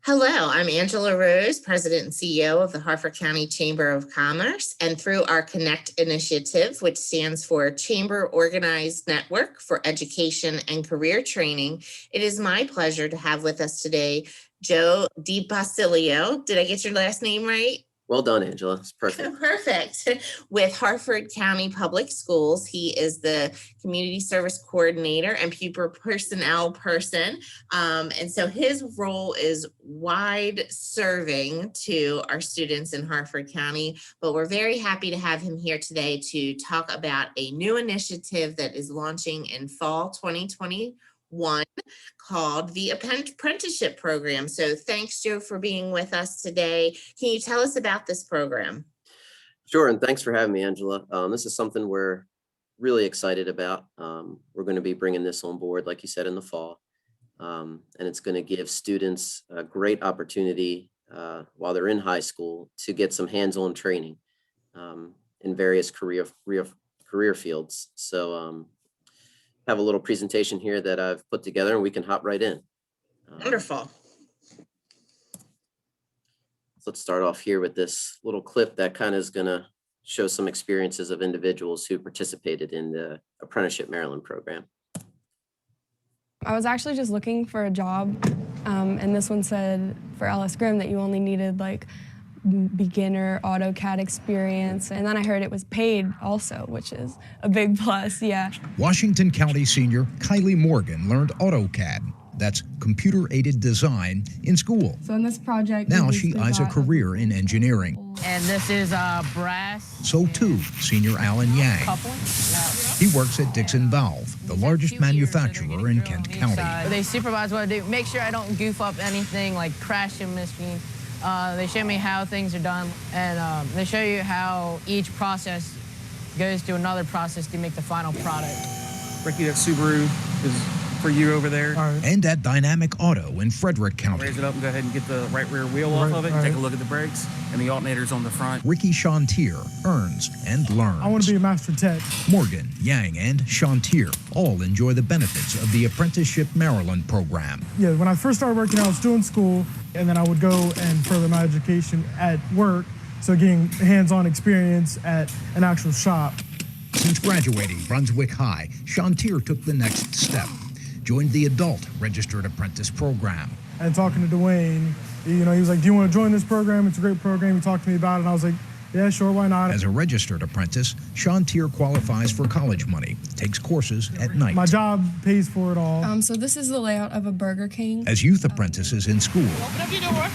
Hello, I'm Angela Rose, President and CEO of the Harford County Chamber of Commerce. And through our Connect initiative, which stands for Chamber Organized Network for Education and Career Training, it is my pleasure to have with us today Joe DiBasilio. Did I get your last name right? Well done, Angela. It's perfect. Perfect. With Harford County Public Schools, he is the community service coordinator and pupil personnel person. And so his role is wide serving to our students in Harford County, but we're very happy to have him here today to talk about a new initiative that is launching in fall 2021 called the Apprenticeship Program. So thanks, Joe, for being with us today. Can you tell us about this program? Sure, and thanks for having me, Angela. This is something we're really excited about. We're going to be bringing this on board, like you said, in the fall, and it's going to give students a great opportunity while they're in high school to get some hands-on training in various career fields. So have a little presentation here that I've put together, and we can hop right in. Wonderful. So let's start off here with this little clip that kind of is going to show some experiences of individuals who participated in the Apprenticeship Maryland program. I was actually just looking for a job, and this one said for LS Grimm that you only needed like beginner AutoCAD experience, and then I heard it was paid also, which is a big plus. Yeah. Washington County senior Kylie Morgan learned AutoCAD, that's computer-aided design, in school. So in this project, now she eyes a career in engineering. And this is brass. So too, senior Alan Yang. He works at Dixon Valve, the largest manufacturer in Kent County. They supervise what I do, make sure I don't goof up anything, like crash a machine. They show me how things are done, and they show you how each process goes to another process to make the final product. Ricky, that Subaru is for you over there. Right. And at Dynamic Auto in Frederick County. Raise it up and go ahead and get the right rear wheel off of it. Take a look at the brakes and the alternators on the front. Ricky Chantier earns and learns. I want to be a master tech. Morgan, Yang, and Chantier all enjoy the benefits of the Apprenticeship Maryland program. Yeah, when I first started working, I was still in school, and then I would go and further my education at work, so getting hands-on experience at an actual shop. Since graduating Brunswick High, Chantier took the next step, joined the adult registered apprentice program. And talking to Dwayne, you know, he was like, do you want to join this program? It's a great program. He talked to me about it, and I was like, yeah, sure, why not? As a registered apprentice, Chantier qualifies for college money, takes courses at night. My job pays for it all. So this is the layout of a Burger King. As youth apprentices in school, Open up your door.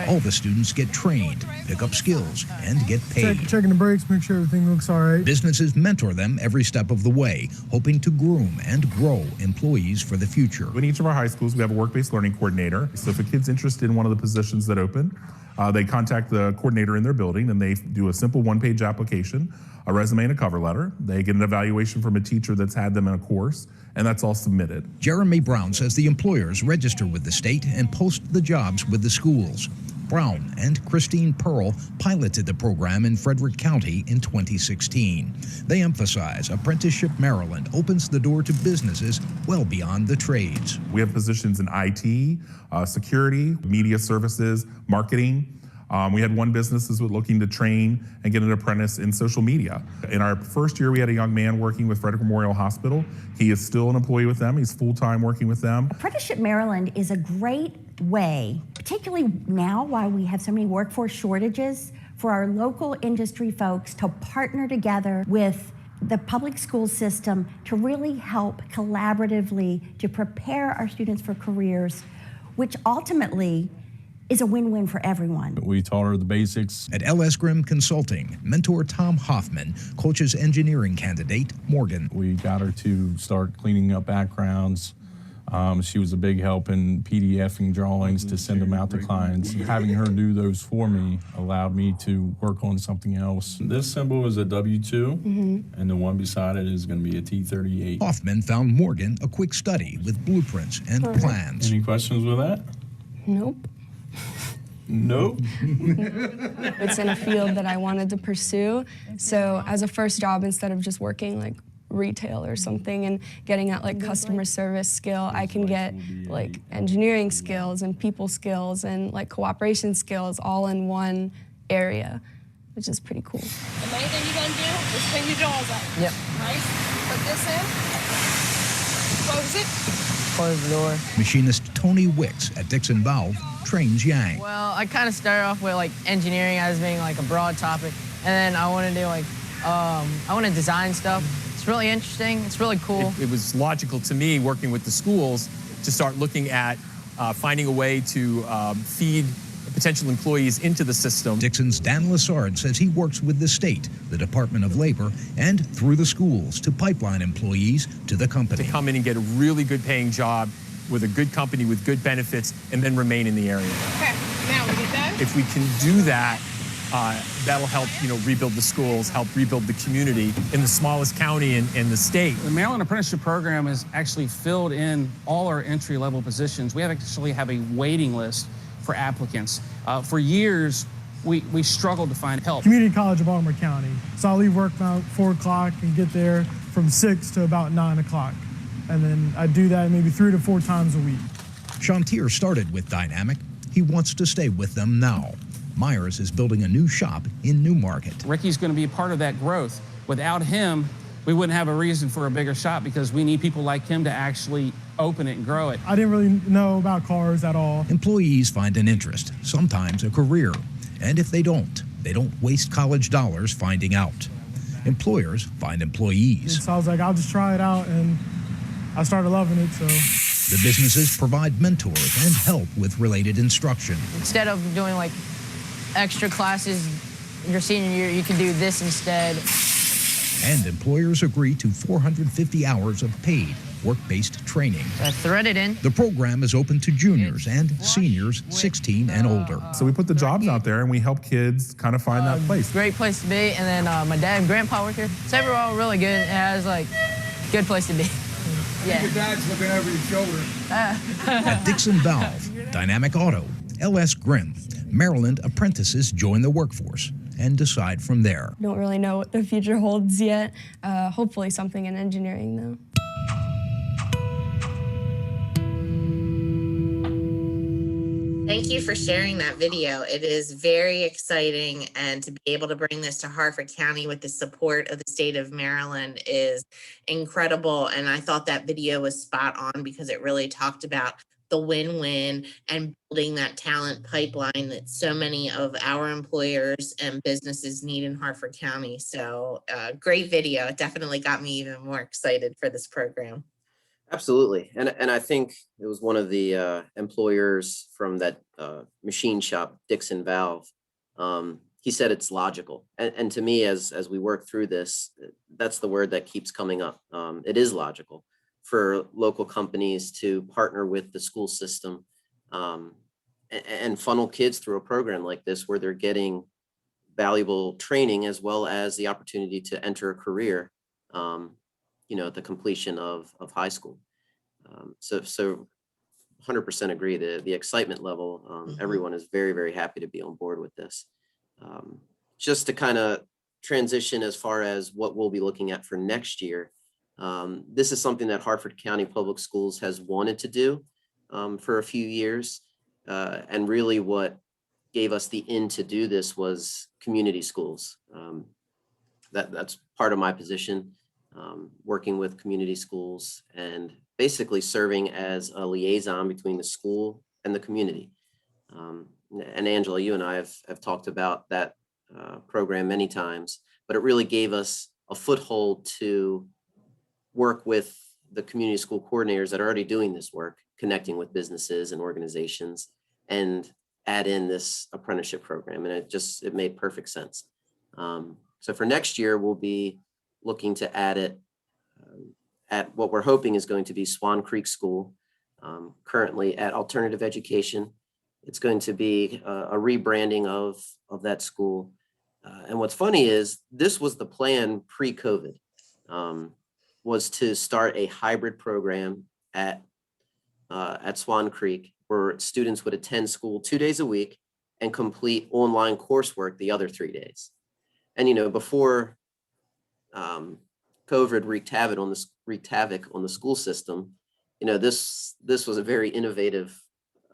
all the students get trained, pick up skills, and get paid. Checking the brakes, make sure everything looks all right. Businesses mentor them every step of the way, hoping to groom and grow employees for the future. In each of our high schools, we have a work-based learning coordinator. So if a kid's interested in one of the positions that open, they contact the coordinator in their building, and they do a simple one-page application, a resume and a cover letter. They get an evaluation from a teacher that's had them in a course, and that's all submitted. Jeremy Brown says the employers register with the state and post the jobs with the schools. Brown and Christine Pearl piloted the program in Frederick County in 2016. They emphasize Apprenticeship Maryland opens the door to businesses well beyond the trades. We have positions in IT, security, media services, marketing. We had one business that was looking to train and get an apprentice in social media. In our first year, we had a young man working with Frederick Memorial Hospital. He is still an employee with them. He's full-time working with them. Apprenticeship Maryland is a great way, particularly now while we have so many workforce shortages, for our local industry folks to partner together with the public school system to really help collaboratively to prepare our students for careers, which ultimately is a win-win for everyone. We taught her the basics. At LS Grimm Consulting, mentor Tom Hoffman coaches engineering candidate Morgan. We got her to start cleaning up backgrounds. She was a big help in PDFing drawings to send them out to clients. Having her do those for me allowed me to work on something else. This symbol is a W2, and the one beside it is going to be a T38. Hoffman found Morgan a quick study with blueprints and plans. Any questions with that? Nope. Nope. It's in a field that I wanted to pursue. So as a first job, instead of just working like retail or something and getting at like customer service skill. I can get like engineering skills and people skills and like cooperation skills all in one area, which is pretty cool. The main thing you're gonna do is clean your drawers out. Yep. Right? Put this in. Close it. Close the door. Machinist Tony Wicks at Dixon Valve trains Yang. Well, I kind of started off with like engineering as being like a broad topic, and then I want to do like, I want to design stuff. It's really interesting. It's really cool. It was logical to me working with the schools to start looking at finding a way to feed potential employees into the system. Dixon's Dan Lassard says he works with the state, the Department of Labor, and through the schools to pipeline employees to the company. To come in and get a really good paying job with a good company with good benefits and then remain in the area. Okay, now we get that. If we can do that, that'll help, rebuild the schools, help rebuild the community in the smallest county in the state. The Maryland Apprenticeship Program has actually filled in all our entry-level positions. We actually have a waiting list for applicants. For years, we struggled to find help. Community College of Baltimore County. So I leave work about 4 o'clock and get there from 6 to about 9 o'clock. And then I do that maybe 3 to 4 times a week. Shantier started with Dynamic. He wants to stay with them now. Myers is building a new shop in Newmarket. Ricky's going to be a part of that growth. Without him, we wouldn't have a reason for a bigger shop because we need people like him to actually open it and grow it. I didn't really know about cars at all. Employees find an interest, sometimes a career. And if they don't waste college dollars finding out. Employers find employees. So I was like, I'll just try it out, and I started loving it, so. The businesses provide mentors and help with related instruction. Instead of doing like extra classes your senior year, you can do this instead. And employers agree to 450 hours of paid work-based training. I thread it in. The program is open to juniors and seniors 16 and older. So we put the jobs out there and we help kids kind of find that place. Great place to be. And then my dad and grandpa work here. So we're all really good. It has like good place to be. Yeah. Your dad's looking over your shoulder. At Dixon Valve, Dynamic Auto, L.S. Grimm, Maryland apprentices join the workforce and decide from there. Don't really know what the future holds yet. Hopefully something in engineering though. Thank you for sharing that video. It is very exciting, and to be able to bring this to Harford County with the support of the state of Maryland is incredible. And I thought that video was spot on because it really talked about the win-win and building that talent pipeline that so many of our employers and businesses need in Harford County. So great video. It definitely got me even more excited for this program. Absolutely. And I think it was one of the employers from that machine shop, Dixon Valve. He said it's logical. And to me, as we work through this, that's the word that keeps coming up. It is logical for local companies to partner with the school system and funnel kids through a program like this where they're getting valuable training as well as the opportunity to enter a career at the completion of high school. So 100% agree. The excitement level, everyone is very, very happy to be on board with this. Just to kind of transition as far as what we'll be looking at for next year. This is something that Harford County Public Schools has wanted to do for a few years. And really what gave us the in to do this was community schools. That's part of my position. Working with community schools and basically serving as a liaison between the school and the community. And Angela, you and I have talked about that program many times, but it really gave us a foothold to work with the community school coordinators that are already doing this work, connecting with businesses and organizations, and add in this apprenticeship program. And it made perfect sense. So for next year, we'll be looking to add it at what we're hoping is going to be Swan Creek School, currently at Alternative Education. It's going to be a rebranding of that school. And what's funny is this was the plan pre-COVID, was to start a hybrid program at Swan Creek where students would attend school 2 days a week and complete online coursework the other 3 days. And, before COVID wreaked havoc on the school system, this was a very innovative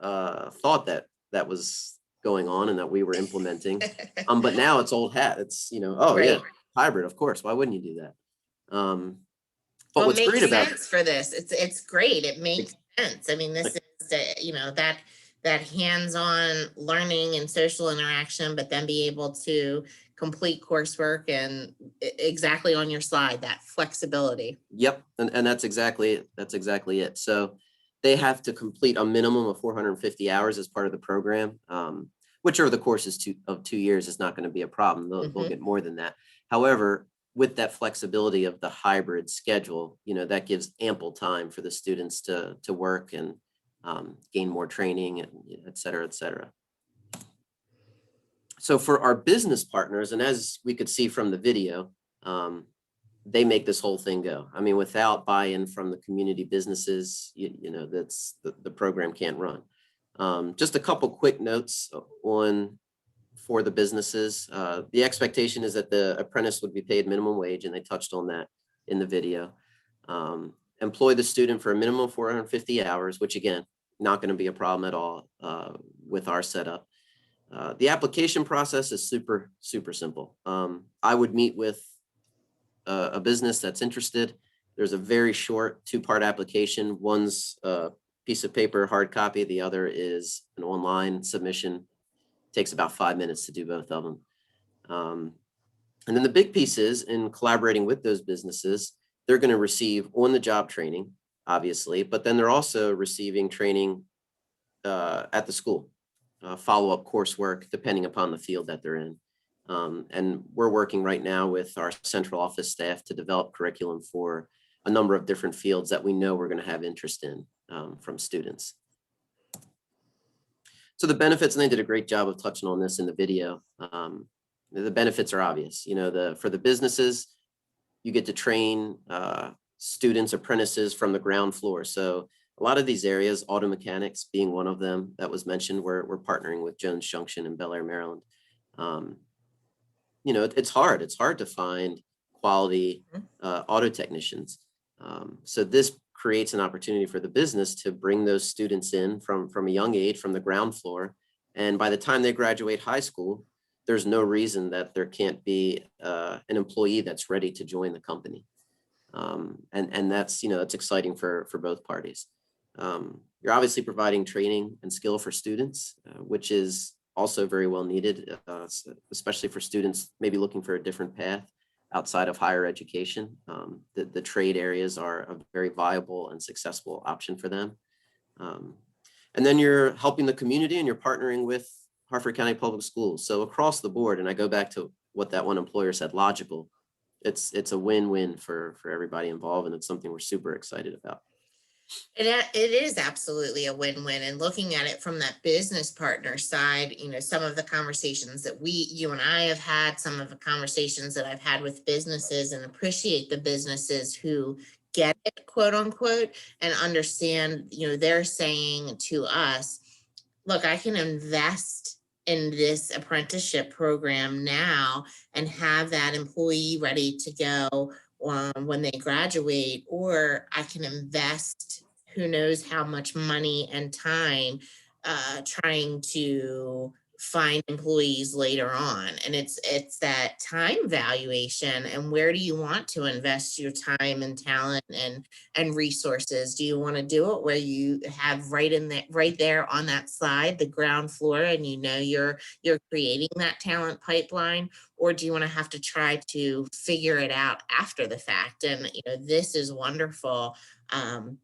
thought that was going on and that we were implementing. But now it's old hat. It's, oh Right. yeah, hybrid, of course. Why wouldn't you do that? But Well, what's it makes great about sense for this. It's great. It makes sense. I mean, this is that hands-on learning and social interaction, but then be able to complete coursework and exactly on your slide, that flexibility. Yep, and that's exactly it. So they have to complete a minimum of 450 hours as part of the program, which over the course of 2 years is not going to be a problem. They'll get more than that. However, with that flexibility of the hybrid schedule, that gives ample time for the students to work and gain more training, and et cetera, et cetera. So for our business partners, and as we could see from the video, they make this whole thing go. I mean, without buy-in from the community businesses, that's the program can't run. Just a couple quick notes for the businesses. The expectation is that the apprentice would be paid minimum wage, and they touched on that in the video. Employ the student for a minimum of 450 hours, which again, not going to be a problem at all with our setup. The application process is super, super simple. I would meet with a business that's interested. There's a very short 2-part application. One's a piece of paper, hard copy. The other is an online submission. Takes about 5 minutes to do both of them. And then the big piece is in collaborating with those businesses, they're going to receive on-the-job training, obviously, but then they're also receiving training at the school, follow-up coursework, depending upon the field that they're in. And we're working right now with our central office staff to develop curriculum for a number of different fields that we know we're going to have interest in from students. So the benefits, and they did a great job of touching on this in the video. The benefits are obvious. For the businesses, you get to train students, apprentices from the ground floor. So a lot of these areas, auto mechanics being one of them that was mentioned, we're partnering with Jones Junction in Bel Air, Maryland. It's hard. It's hard to find quality auto technicians. So this creates an opportunity for the business to bring those students in from a young age, from the ground floor. And by the time they graduate high school, there's no reason that there can't be an employee that's ready to join the company. And that's, it's exciting for both parties. You're obviously providing training and skill for students, which is also very well needed, especially for students maybe looking for a different path outside of higher education. The trade areas are a very viable and successful option for them. And then you're helping the community and you're partnering with Harford County Public Schools. So across the board, and I go back to what that one employer said, logical. It's a win-win for everybody involved, and it's something we're super excited about. It is absolutely a win-win. And looking at it from that business partner side, some of the conversations that you and I have had, some of the conversations that I've had with businesses, and appreciate the businesses who get it, quote unquote, and understand, they're saying to us, look, I can invest in this apprenticeship program now and have that employee ready to go when they graduate, or I can invest who knows how much money and time trying to find employees later on. And it's that time valuation, and where do you want to invest your time and talent and resources? Do you want to do it where you have right there on that slide, the ground floor, and you're creating that talent pipeline, or do you want to have to try to figure it out after the fact? And this is wonderful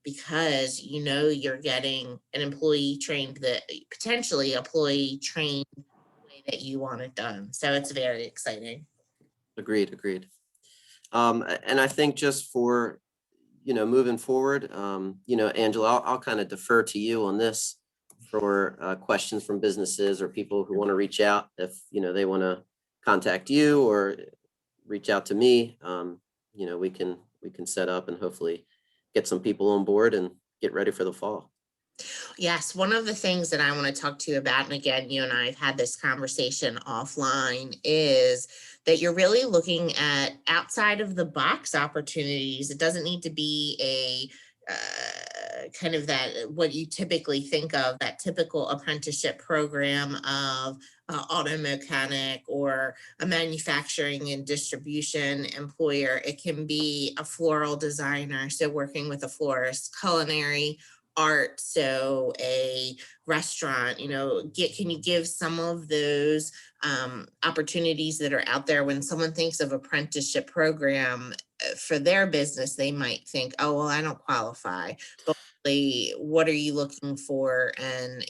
because you're getting an employee trained, that potentially employee trained the way that you want it done. So it's very exciting. Agreed. And I think just for moving forward, Angela, I'll kind of defer to you on this for questions from businesses or people who want to reach out. If they want to contact you or reach out to me, we can set up and hopefully get some people on board and get ready for the fall. Yes, one of the things that I want to talk to you about, and again, you and I have had this conversation offline, is that you're really looking at outside of the box opportunities. It doesn't need to be a kind of that what you typically think of, that typical apprenticeship program of auto mechanic or a manufacturing and distribution employer. It can be a floral designer, so working with a florist, culinary art, so a restaurant. Can you give some of those opportunities that are out there? When someone thinks of apprenticeship program for their business, they might think, oh, well, I don't qualify. But really, what are you looking for? And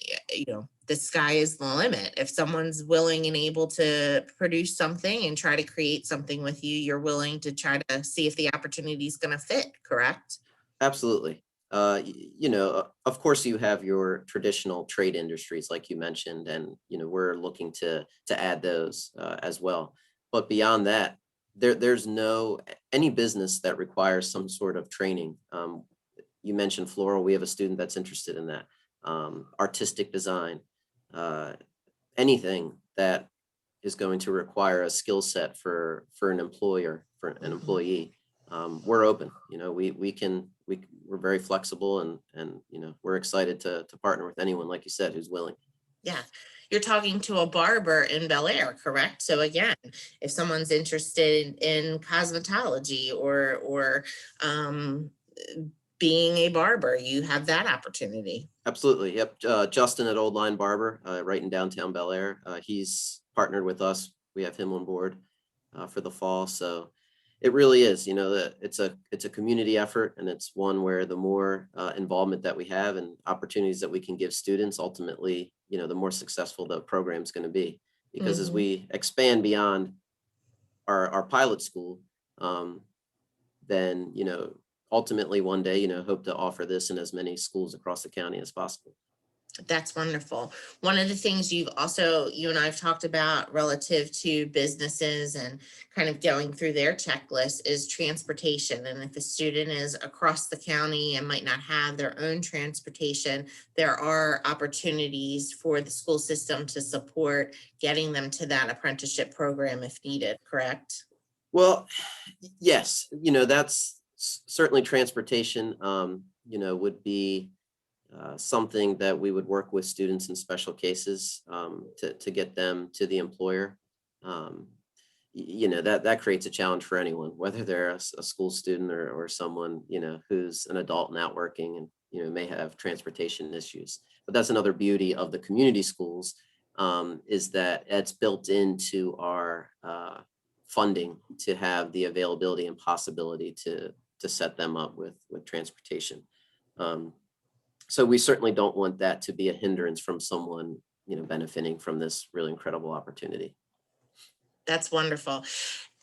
the sky is the limit. If someone's willing and able to produce something and try to create something with you, you're willing to try to see if the opportunity is going to fit, correct? Absolutely. Of course, you have your traditional trade industries, like you mentioned, and we're looking to add those as well. But beyond that, there's no any business that requires some sort of training. You mentioned floral. We have a student that's interested in that. Artistic design, anything that is going to require a skill set for an employer, for an employee. We're open. We're very flexible, and we're excited to partner with anyone, like you said, who's willing. Yeah. You're talking to a barber in Bel Air, correct? So again, if someone's interested in cosmetology or being a barber, you have that opportunity. Absolutely. Yep. Justin at Old Line Barber, right in downtown Bel Air. He's partnered with us. We have him on board for the fall. So it really is, it's a community effort, and it's one where the more involvement that we have and opportunities that we can give students, ultimately, the more successful the program is going to be. Because as we expand beyond our pilot school, then, ultimately one day, hope to offer this in as many schools across the county as possible. That's wonderful. One of the things you and I have talked about relative to businesses and kind of going through their checklist is transportation. And if a student is across the county and might not have their own transportation, there are opportunities for the school system to support getting them to that apprenticeship program if needed, correct? Well, yes, that's certainly transportation, would be something that we would work with students in special cases to get them to the employer. That creates a challenge for anyone, whether they're a school student or someone, who's an adult and out working and, may have transportation issues. But that's another beauty of the community schools, is that it's built into our funding to have the availability and possibility to set them up with transportation. So we certainly don't want that to be a hindrance from someone, benefiting from this really incredible opportunity. That's wonderful.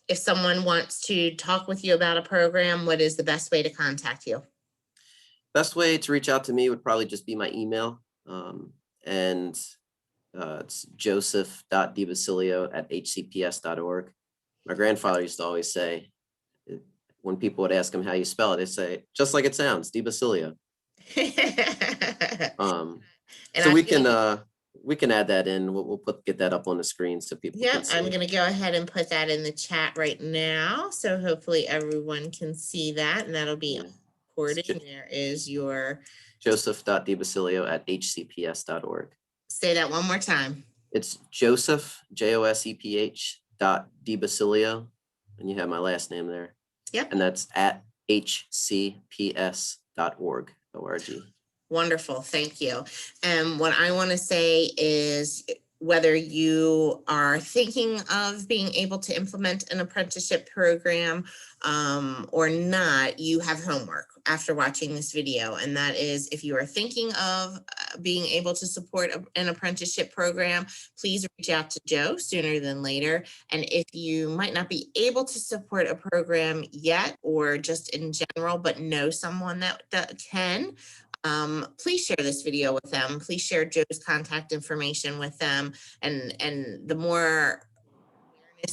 If someone wants to talk with you about a program, what is the best way to contact you? Best way to reach out to me would probably just be my email. And it's joseph.dibasilio@hcps.org. My grandfather used to always say, when people would ask him how you spell it, they say, just like it sounds, DiBasilio. So we can add that in. We'll get that up on the screen so people can see. I'm going to go ahead and put that in the chat right now. So hopefully everyone can see that, and that'll be recorded. There is your joseph.dibasilio@hcps.org. Say that one more time. It's Joseph, JOSEPH.DiBasilio, and you have my last name there. Yep. And that's at hcps.org. O-R-G. Wonderful. Thank you. And what I want to say is, whether you are thinking of being able to implement an apprenticeship program or not, you have homework after watching this video. And that is, if you are thinking of being able to support an apprenticeship program, please reach out to Joe sooner than later. And if you might not be able to support a program yet, or just in general, but know someone that can, please share this video with them. Please share Joe's contact information with them. And the more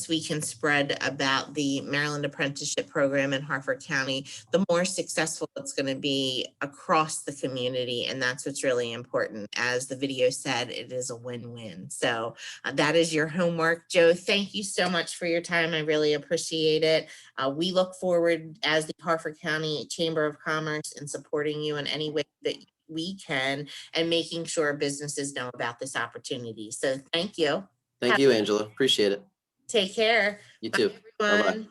we can spread about the Maryland Apprenticeship Program in Harford County, the more successful it's going to be across the community. And that's what's really important. As the video said, it is a win-win. So that is your homework. Joe, thank you so much for your time. I really appreciate it. We look forward as the Harford County Chamber of Commerce in supporting you in any way that we can and making sure businesses know about this opportunity. So thank you. Thank you, Angela. Appreciate it. Take care. You too. Bye, everyone. Bye-bye.